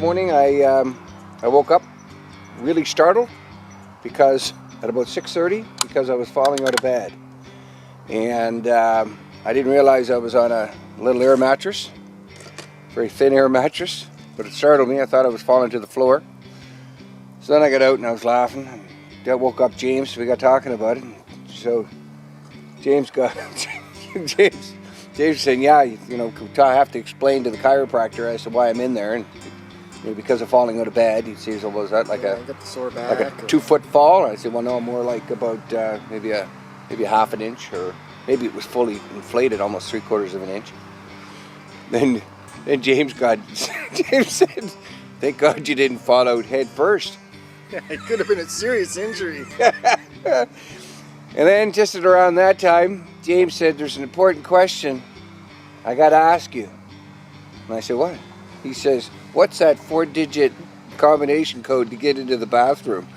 morning I woke up really startled because at about 6:30 because I was falling out of bed, and I didn't realize I was on a little air mattress, very thin air mattress, but it startled me. I thought I was falling to the floor. So then I got out and I was laughing, and that woke up James, so we got talking about it. So James said, yeah, you know, I have to explain to the chiropractor as to why I'm in there, and you know, because of falling out of bed. He says, well, was that like got the sore back, like a 2-foot fall? And I said, well, no, more like about maybe a half an inch, or maybe it was fully inflated, almost 3/4 of an inch. Then James said, thank God you didn't fall out head first. Yeah, it could have been a serious injury. And then just at around that time, James said, there's an important question I got to ask you. And I said, what? He says, what's that 4-digit combination code to get into the bathroom?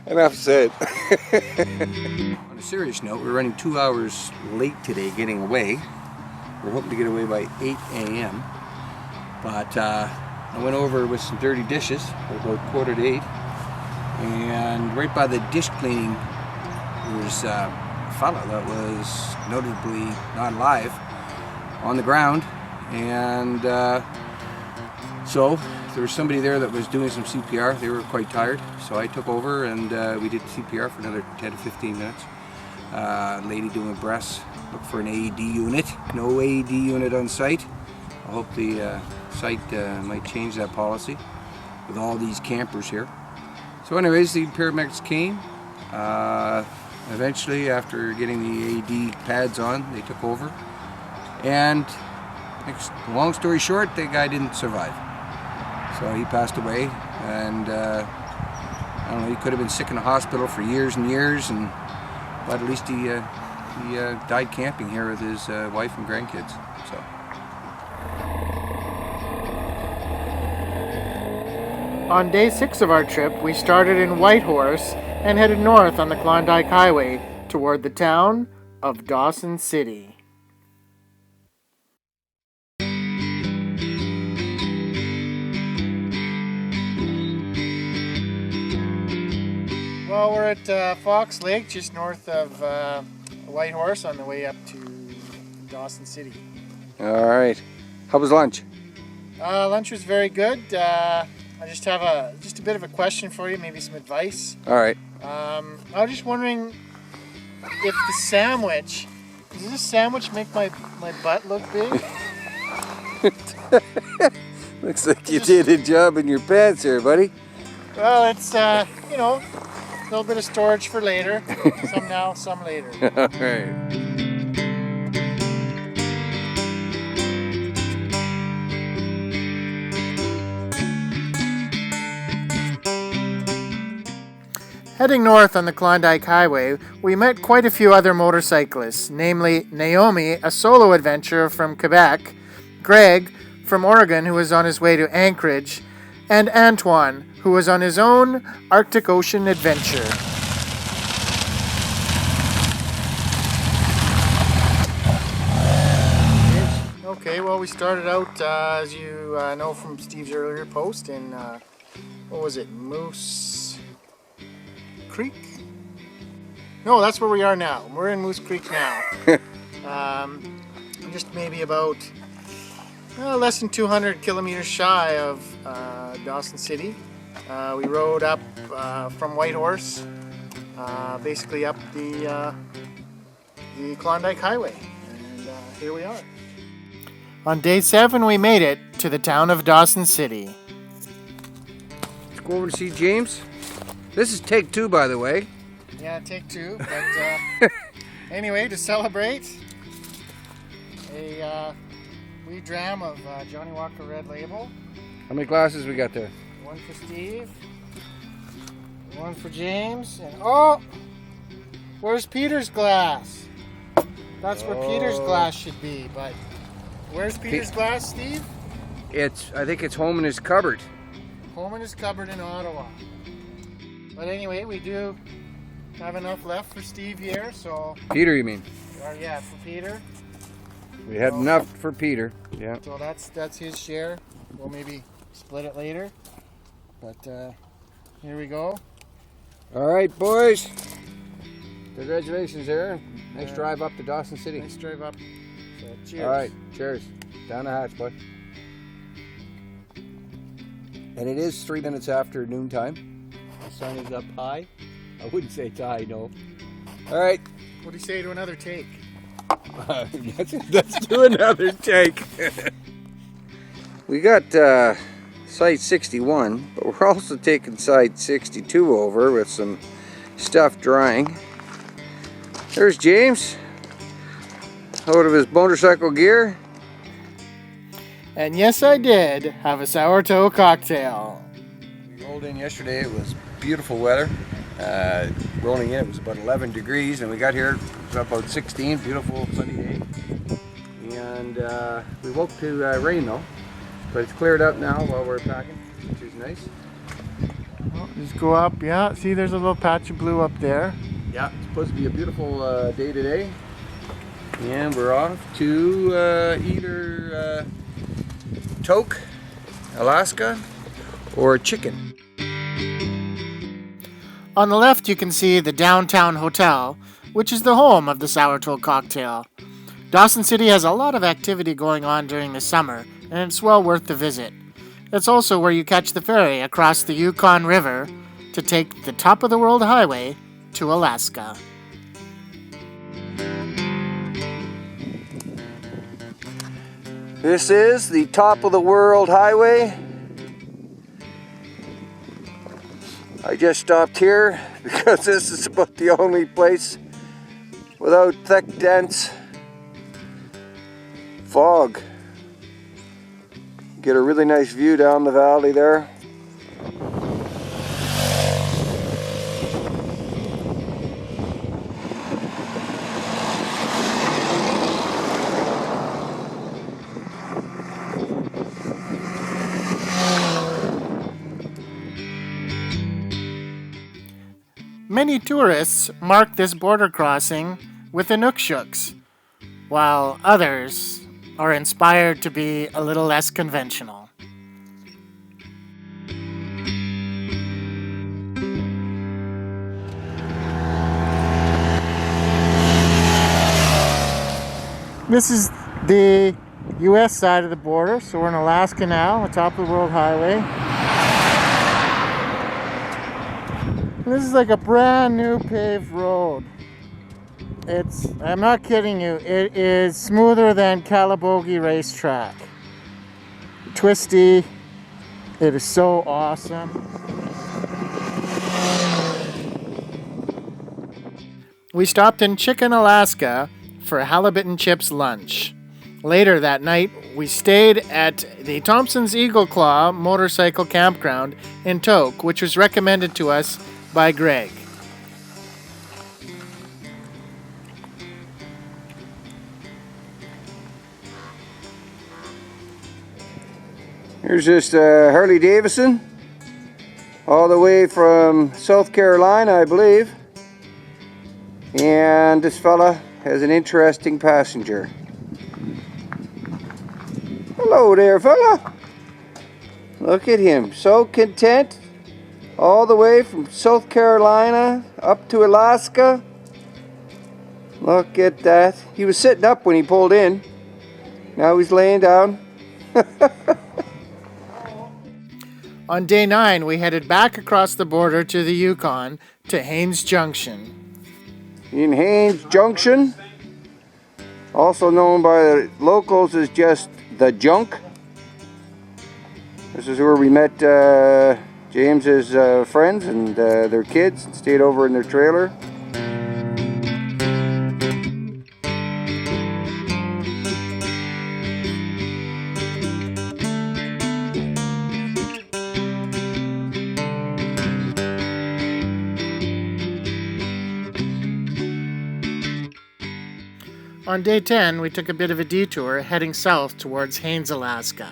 Enough said. On a serious note, we're running 2 hours late today getting away. We're hoping to get away by 8 a.m. But I went over with some dirty dishes at about 7:45. And right by the dish cleaning, there was a fella that was notably not alive on the ground. And so there was somebody there that was doing some CPR. They were quite tired, so I took over and we did CPR for another 10 to 15 minutes. Lady doing breaths, look for an AED unit. No AED unit on site. I hope the site might change that policy with all these campers here. So anyways, the paramedics came. Eventually, after getting the AED pads on, they took over. And long story short, the guy didn't survive. So he passed away, and I don't know, he could have been sick in a hospital for years and years, but at least he died camping here with his wife and grandkids. So. On day 6 of our trip, we started in Whitehorse and headed north on the Klondike Highway toward the town of Dawson City. Well, we're at Fox Lake, just north of Whitehorse, on the way up to Dawson City. All right. How was lunch? Lunch was very good. I just have a bit of a question for you, maybe some advice. All right. I was just wondering if does this sandwich make my butt look big? Looks like you did a job in your pants here, buddy. Well, it's, you know, a little bit of storage for later. Some now, some later. All right. Heading north on the Klondike Highway, we met quite a few other motorcyclists, namely Naomi, a solo adventurer from Quebec, Greg from Oregon, who was on his way to Anchorage, and Antoine, who was on his own Arctic Ocean adventure. Okay, well, we started out, as you know from Steve's earlier post, in, what was it, Moose Creek? No, that's where we are now. We're in Moose Creek now. Just maybe about less than 200 kilometers shy of Dawson City. We rode up from Whitehorse, basically up the Klondike Highway, and here we are. On day 7, we made it to the town of Dawson City. Let's go over to see James. This is take 2, by the way. Yeah, take 2. But anyway, to celebrate, a wee dram of Johnny Walker Red Label. How many glasses we got there? One for Steve, one for James, and oh, where's Peter's glass? That's where Peter's glass should be, but where's Peter's glass, Steve? I think it's home in his cupboard. Home in his cupboard in Ottawa. But anyway, we do have enough left for Steve here, so... Peter, you mean? Yeah, for Peter. We had enough for Peter. Yeah. So that's his share. We'll maybe split it later. But here we go. All right, boys. Congratulations, Aaron. Nice drive up to Dawson City. Nice drive up. So cheers. All right, cheers. Down the hatch, bud. And it is 3 minutes after noontime. The sun is up high. I wouldn't say it's high, no. All right. What do you say to another take? Let's do another take. We got site 61, but we're also taking site 62 over with some stuff drying. There's James, out of his motorcycle gear. And yes, I did have a sourdough cocktail. We rolled in yesterday, it was beautiful weather. Rolling in, it was about 11 degrees, and we got here, it was about 16, beautiful sunny day. And we woke to rain though, but it's cleared up now while we're packing, which is nice. Well, just go up, yeah, see there's a little patch of blue up there. Yeah, it's supposed to be a beautiful day today. And we're off to either Tok, Alaska, or Chicken. On the left you can see the Downtown Hotel, which is the home of the sourdough cocktail. Dawson City has a lot of activity going on during the summer, and it's well worth the visit. It's also where you catch the ferry across the Yukon River to take the top of the world highway to Alaska. This is the top of the world highway. I just stopped here because this is about the only place without thick, dense fog. Get a really nice view down the valley there. Many tourists mark this border crossing with inuksuks, while others are inspired to be a little less conventional. This is the U.S. side of the border, so we're in Alaska now, on top of the World Highway. This is like a brand new paved road. I'm not kidding you, it is smoother than Calabogie racetrack. Twisty, it is so awesome. We stopped in Chicken, Alaska for halibut and chips lunch. Later that night, we stayed at the Thompson's Eagle Claw motorcycle campground in Tok, which was recommended to us by Greg. Here's just Harley Davidson, all the way from South Carolina, I believe. And this fella has an interesting passenger. Hello there, fella. Look at him, so content. All the way from South Carolina up to Alaska. Look at that. He was sitting up when he pulled in. Now he's laying down. On day 9, we headed back across the border to the Yukon to Haines Junction. In Haines Junction, also known by the locals as just the Junk. This is where we met James's friends and their kids, and stayed over in their trailer. On day 10, we took a bit of a detour heading south towards Haines, Alaska.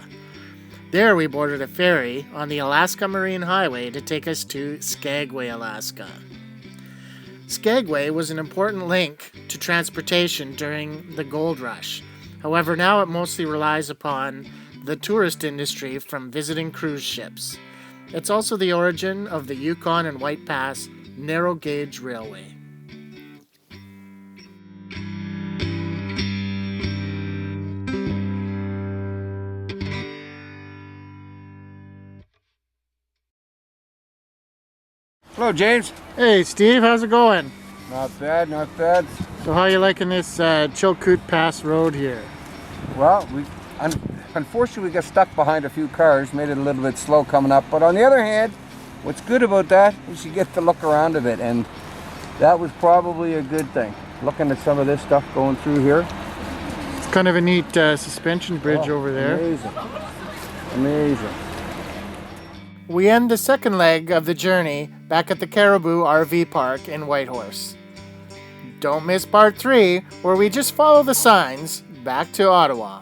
There we boarded a ferry on the Alaska Marine Highway to take us to Skagway, Alaska. Skagway was an important link to transportation during the gold rush. However, now it mostly relies upon the tourist industry from visiting cruise ships. It's also the origin of the Yukon and White Pass narrow gauge railway. Hello, James. Hey Steve, how's it going? Not bad, not bad. So how are you liking this Chilkoot Pass road here? Well, unfortunately we got stuck behind a few cars, made it a little bit slow coming up. But on the other hand, what's good about that is you get to look around a bit, and that was probably a good thing. Looking at some of this stuff going through here. It's kind of a neat suspension bridge over there. Amazing. Amazing. We end the second leg of the journey back at the Caribou RV Park in Whitehorse. Don't miss part 3, where we just follow the signs back to Ottawa.